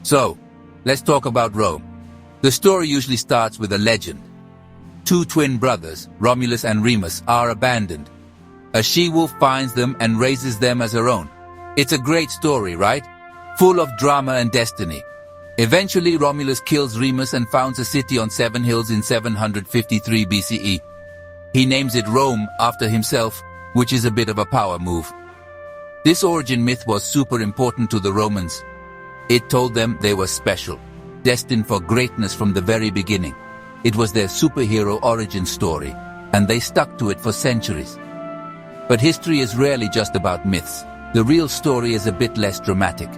So, let's talk about Rome. The story usually starts with a legend. Two twin brothers, Romulus and Remus, are abandoned. A she-wolf finds them and raises them as her own. It's a great story, right? Full of drama and destiny. Eventually, Romulus kills Remus and founds a city on 7 hills in 753 BCE. He names it Rome after himself, which is a bit of a power move. This origin myth was super important to the Romans. It told them they were special, destined for greatness from the very beginning. It was their superhero origin story, and they stuck to it for centuries. But history is rarely just about myths. The real story is a bit less dramatic.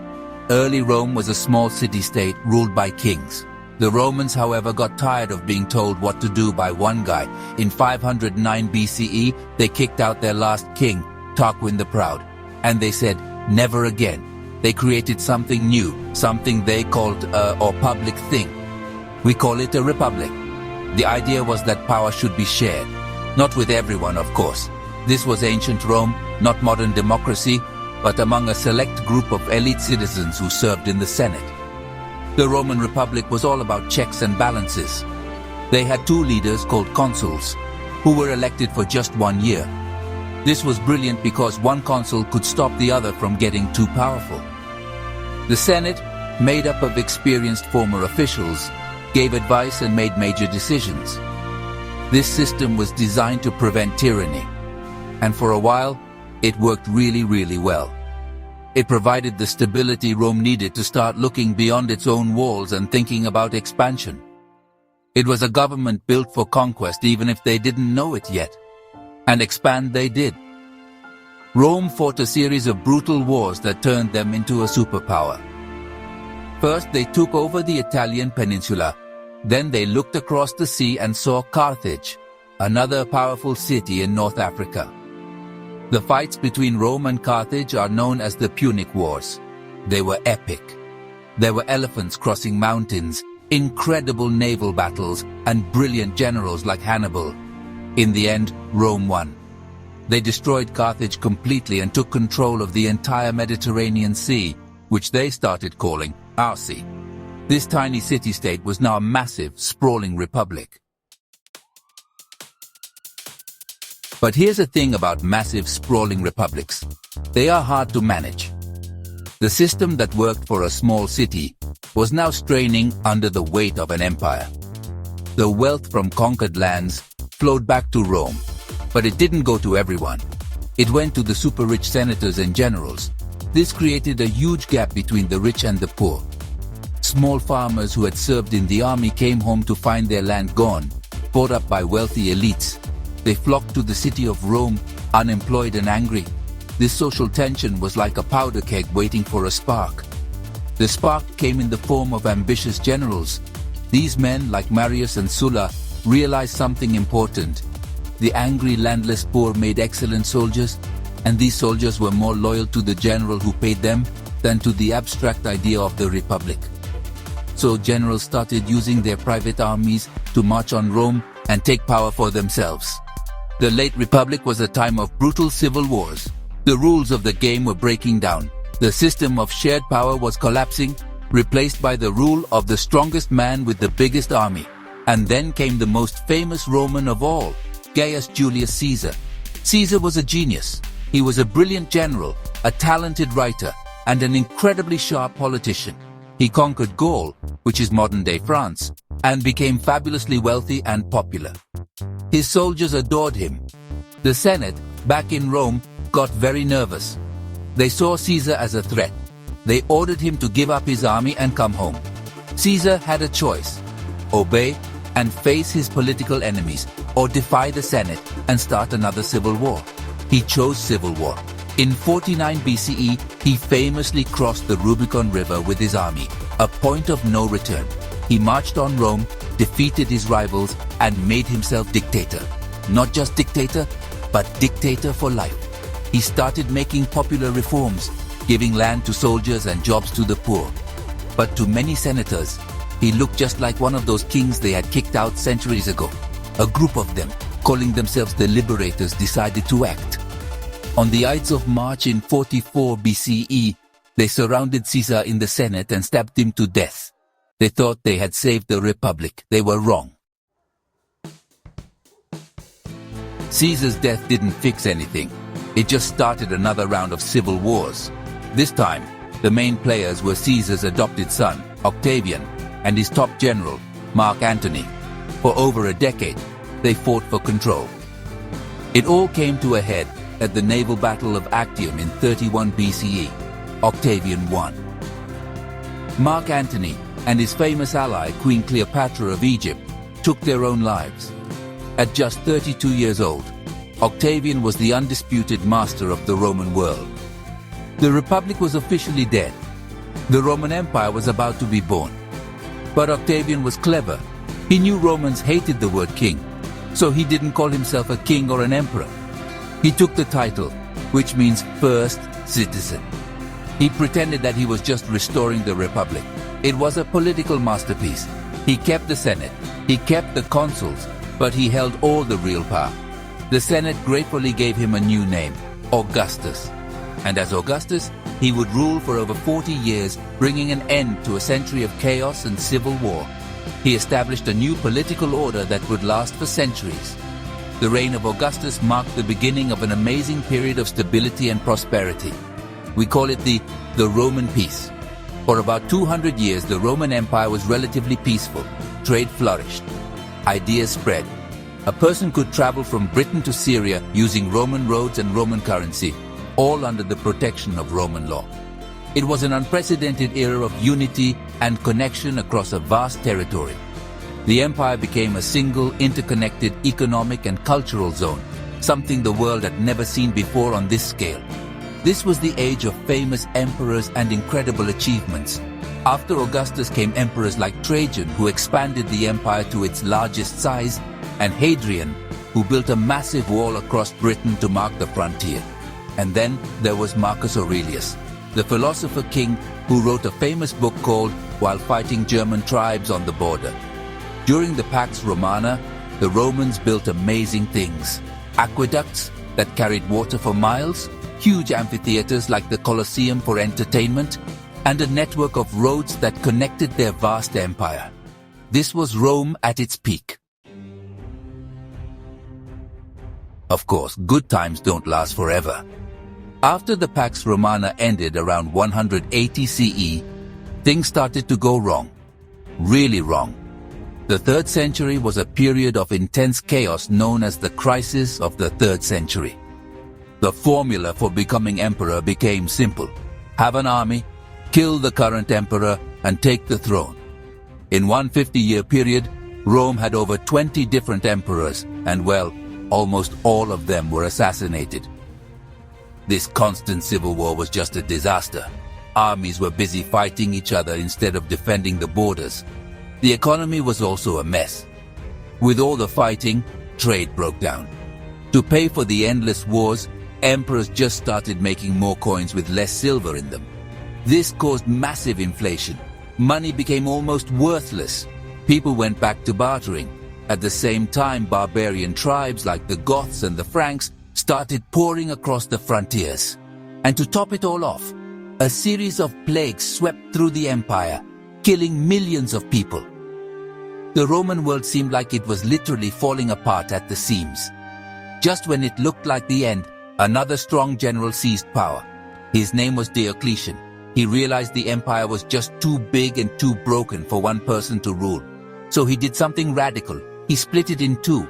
Early Rome was a small city-state ruled by kings. The Romans, however, got tired of being told what to do by one guy. In 509 BCE, they kicked out their last king, Tarquin the Proud, and they said, never again. They created something new, something they called a public thing. We call it a republic. The idea was that power should be shared. Not with everyone, of course. This was ancient Rome, not modern democracy, but among a select group of elite citizens who served in the Senate. The Roman Republic was all about checks and balances. They had 2 leaders called consuls, who were elected for just 1 year. This was brilliant because one consul could stop the other from getting too powerful. The Senate, made up of experienced former officials, gave advice and made major decisions. This system was designed to prevent tyranny, and for a while, it worked really well. It provided the stability Rome needed to start looking beyond its own walls and thinking about expansion. It was a government built for conquest even if they didn't know it yet. And expand they did. Rome fought a series of brutal wars that turned them into a superpower. First, they took over the Italian peninsula. Then they looked across the sea and saw Carthage, another powerful city in North Africa. The fights between Rome and Carthage are known as the Punic Wars. They were epic. There were elephants crossing mountains, incredible naval battles, and brilliant generals like Hannibal. In the end, Rome won. They destroyed Carthage completely and took control of the entire Mediterranean Sea, which they started calling our sea. This tiny city-state was now a massive, sprawling republic. But here's the thing about massive, sprawling republics. They are hard to manage. The system that worked for a small city was now straining under the weight of an empire. The wealth from conquered lands flowed back to Rome, but it didn't go to everyone. It went to the super-rich senators and generals. This created a huge gap between the rich and the poor. Small farmers who had served in the army came home to find their land gone, bought up by wealthy elites. They flocked to the city of Rome, unemployed and angry. This social tension was like a powder keg waiting for a spark. The spark came in the form of ambitious generals. These men, like Marius and Sulla, realized something important. The angry, landless poor made excellent soldiers, and these soldiers were more loyal to the general who paid them than to the abstract idea of the republic. So generals started using their private armies to march on Rome and take power for themselves. The late Republic was a time of brutal civil wars. The rules of the game were breaking down. The system of shared power was collapsing, replaced by the rule of the strongest man with the biggest army. And then came the most famous Roman of all, Gaius Julius Caesar. Caesar was a genius. He was a brilliant general, a talented writer, and an incredibly sharp politician. He conquered Gaul, which is modern-day France, and became fabulously wealthy and popular. His soldiers adored him. The Senate, back in Rome, got very nervous. They saw Caesar as a threat. They ordered him to give up his army and come home. Caesar had a choice: obey and face his political enemies, or defy the Senate and start another civil war. He chose civil war. In 49 BCE, he famously crossed the Rubicon River with his army, a point of no return. He marched on Rome, defeated his rivals, and made himself dictator. Not just dictator, but dictator for life. He started making popular reforms, giving land to soldiers and jobs to the poor. But to many senators, he looked just like one of those kings they had kicked out centuries ago. A group of them, calling themselves the Liberators, decided to act. On the Ides of March in 44 BCE, They surrounded Caesar in the Senate and stabbed him to death. They thought they had saved the Republic. They were wrong. Caesar's death didn't fix anything. It just started another round of civil wars. This time, the main players were Caesar's adopted son, Octavian, and his top general, Mark Antony. For over a decade, they fought for control. It all came to a head at the naval battle of Actium in 31 BCE. Octavian won. Mark Antony and his famous ally, Queen Cleopatra of Egypt, took their own lives. At just 32 years old, Octavian was the undisputed master of the Roman world. The Republic was officially dead. The Roman Empire was about to be born. But Octavian was clever. He knew Romans hated the word king, so he didn't call himself a king or an emperor. He took the title, which means first citizen. He pretended that he was just restoring the Republic. It was a political masterpiece. He kept the Senate, he kept the consuls, but he held all the real power. The Senate gratefully gave him a new name, Augustus. And as Augustus, he would rule for over 40 years, bringing an end to a century of chaos and civil war. He established a new political order that would last for centuries. The reign of Augustus marked the beginning of an amazing period of stability and prosperity. We call it the Roman peace. For about 200 years, the Roman Empire was relatively peaceful. Trade flourished. Ideas spread. A person could travel from Britain to Syria using Roman roads and Roman currency, all under the protection of Roman law. It was an unprecedented era of unity and connection across a vast territory. The empire became a single, interconnected economic and cultural zone, something the world had never seen before on this scale. This was the age of famous emperors and incredible achievements. After Augustus came emperors like Trajan, who expanded the empire to its largest size, and Hadrian, who built a massive wall across Britain to mark the frontier. And then there was Marcus Aurelius, the philosopher king who wrote a famous book called While Fighting German Tribes on the Border. During the Pax Romana, the Romans built amazing things. Aqueducts that carried water for miles, huge amphitheaters like the Colosseum for entertainment, and a network of roads that connected their vast empire. This was Rome at its peak. Of course, good times don't last forever. After the Pax Romana ended around 180 CE, things started to go wrong. Really wrong. The 3rd century was a period of intense chaos known as the crisis of the 3rd century. The formula for becoming emperor became simple. Have an army, kill the current emperor, and take the throne. In one 50-year period, Rome had over 20 different emperors, and well, almost all of them were assassinated. This constant civil war was just a disaster. Armies were busy fighting each other instead of defending the borders. The economy was also a mess. With all the fighting, trade broke down. To pay for the endless wars, emperors just started making more coins with less silver in them. This caused massive inflation. Money became almost worthless. People went back to bartering. At the same time, barbarian tribes like the Goths and the Franks started pouring across the frontiers. And to top it all off, a series of plagues swept through the empire, killing millions of people. The Roman world seemed like it was literally falling apart at the seams. Just when it looked like the end, another strong general seized power. His name was Diocletian. He realized the empire was just too big and too broken for one person to rule. So he did something radical. He split it in two.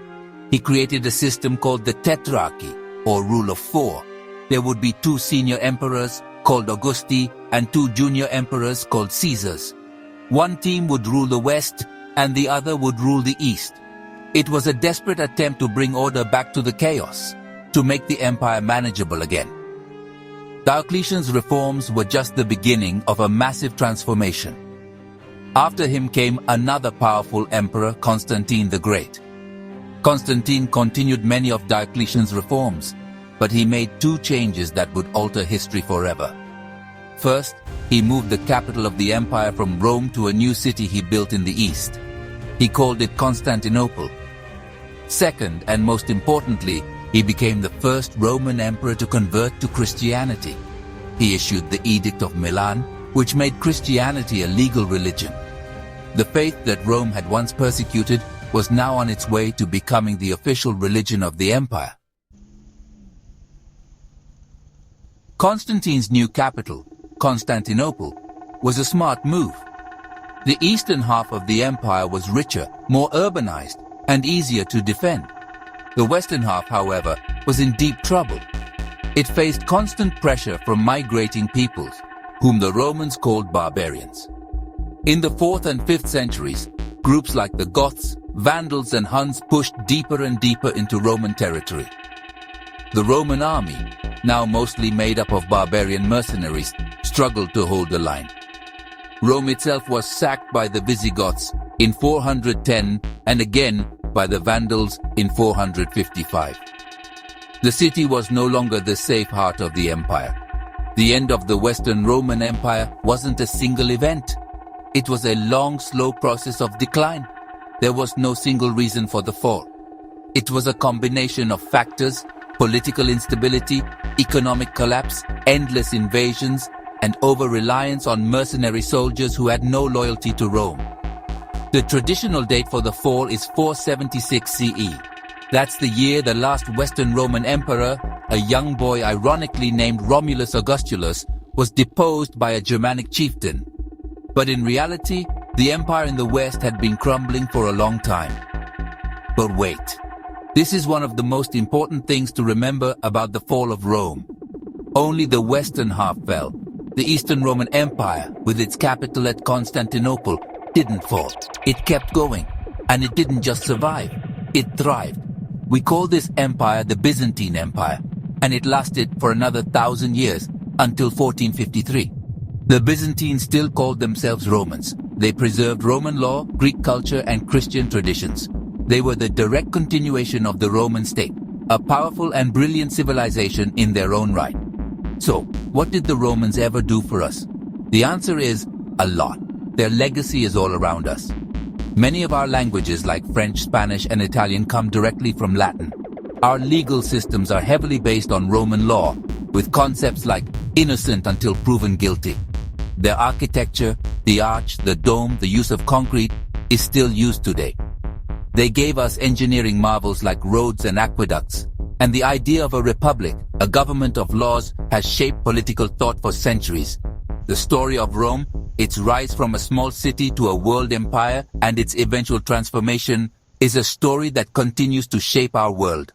He created a system called the Tetrarchy, or Rule of 4. There would be 2 senior emperors, called Augusti, and 2 junior emperors, called Caesars. One team would rule the west, and the other would rule the east. It was a desperate attempt to bring order back to the chaos, to make the empire manageable again. Diocletian's reforms were just the beginning of a massive transformation. After him came another powerful emperor, Constantine the Great. Constantine continued many of Diocletian's reforms, but he made 2 changes that would alter history forever. First, he moved the capital of the empire from Rome to a new city he built in the east. He called it Constantinople. Second, and most importantly, he became the first Roman emperor to convert to Christianity. He issued the Edict of Milan, which made Christianity a legal religion. The faith that Rome had once persecuted was now on its way to becoming the official religion of the empire. Constantine's new capital, Constantinople, was a smart move. The eastern half of the empire was richer, more urbanized, and easier to defend. The western half, however, was in deep trouble. It faced constant pressure from migrating peoples, whom the Romans called barbarians. In the 4th and 5th centuries, groups like the Goths, Vandals, and Huns pushed deeper and deeper into Roman territory. The Roman army, now mostly made up of barbarian mercenaries, struggled to hold the line. Rome itself was sacked by the Visigoths in 410 and again by the Vandals in 455. The city was no longer the safe heart of the empire. The end of the Western Roman Empire wasn't a single event. It was a long, slow process of decline. There was no single reason for the fall. It was a combination of factors: political instability, economic collapse, endless invasions, and over-reliance on mercenary soldiers who had no loyalty to Rome. The traditional date for the fall is 476 CE. That's the year the last Western Roman emperor, a young boy ironically named Romulus Augustulus, was deposed by a Germanic chieftain. But in reality, the empire in the West had been crumbling for a long time. But wait, this is one of the most important things to remember about the fall of Rome. Only the western half fell. The Eastern Roman Empire, with its capital at Constantinople, didn't fall. It kept going. And it didn't just survive, it thrived. We call this empire the Byzantine Empire, and it lasted for another 1,000 years, until 1453. The Byzantines still called themselves Romans. They preserved Roman law, Greek culture, and Christian traditions. They were the direct continuation of the Roman state, a powerful and brilliant civilization in their own right. So, what did the Romans ever do for us? The answer is a lot. Their legacy is all around us. Many of our languages like French, Spanish, and Italian come directly from Latin. Our legal systems are heavily based on Roman law, with concepts like innocent until proven guilty. Their architecture, the arch, the dome, the use of concrete, is still used today. They gave us engineering marvels like roads and aqueducts, and the idea of a republic, a government of laws, has shaped political thought for centuries. The story of Rome, its rise from a small city to a world empire, and its eventual transformation, is a story that continues to shape our world.